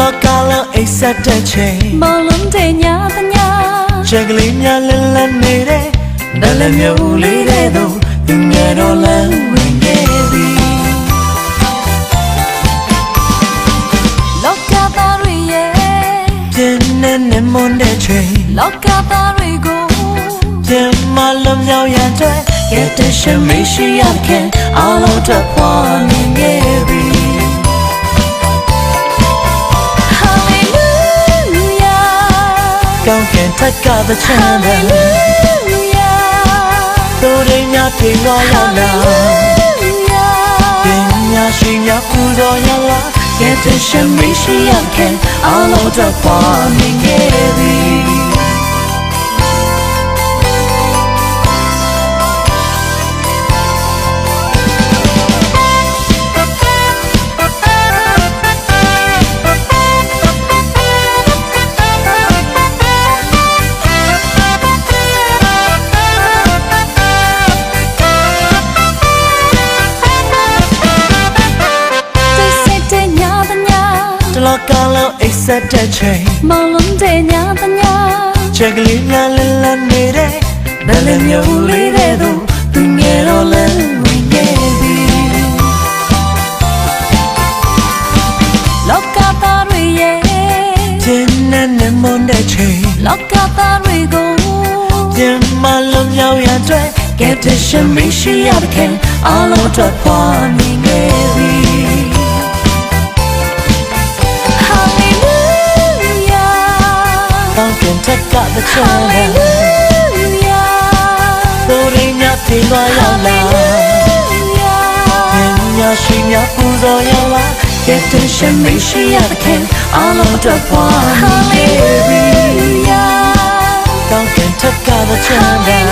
လောကလုံးအိပ်စက်တဲ့ချိန်မောင်လုံးတဲ့ညာတညာချက်ကလေးများလန်းလန်းနေတဲ့ဒလမျိုးလေးတဲ့သူသူငယ်တော့လန်းဝင်ခဲ့ပြီလောကသားတွေရဲ့ပြင်းနဲ့မွန်တဲ့ချိန်လောကသားတွေကိုပြင်းမလုံးမြောက်ရတဲ့ Get the shit me she can all out the one baby Hallelujah ကောင်းကင်ထက်ကthe channel Hallelujah တို့ရင်းများပြေတော်ရောက်လာပညာရှိများပူဇော်ရလာ Get the shit me she can all out the one babyလောကလုံးအိပ်စက်တဲ့ချိန်မောင်လုံးတဲ့ညာတညာချက်ကလေးများလန်းလန်းနေတဲ့ဒလမျိုးလေးတဲ့သူသူငယ်တော့လန်းဝင်ခဲ့ပြီလောကသားတွေရဲ့ပြင်းနဲ့မွန်တဲ့ချိန်လောကသားတွေကိုပြင်းမလုံးမြောက်ရတဲ့ Get the shit me she can all out the one baby Take out the channel Tôi đi nhát thì nói nhau nào Nhưng nhà suy nhát phu rồi nhau lá Get attention me she can all over the one baby Don't can take out the channel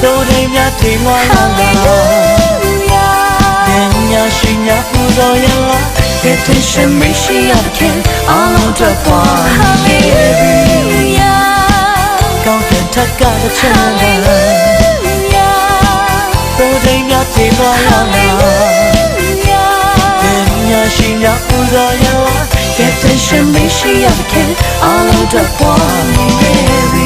Tôi đi nhát thì nói nhau nào Nhưng nhà suy nhát phu rồi nhau lá Get attention me she can all over the one Hallelujah ကောင်းကင်ထက်ကthe channel Hallelujah တို့တိုင်းများပြေသွားရလားပညာရှိများပူဇော်ရလား Get attention me she can all over the one baby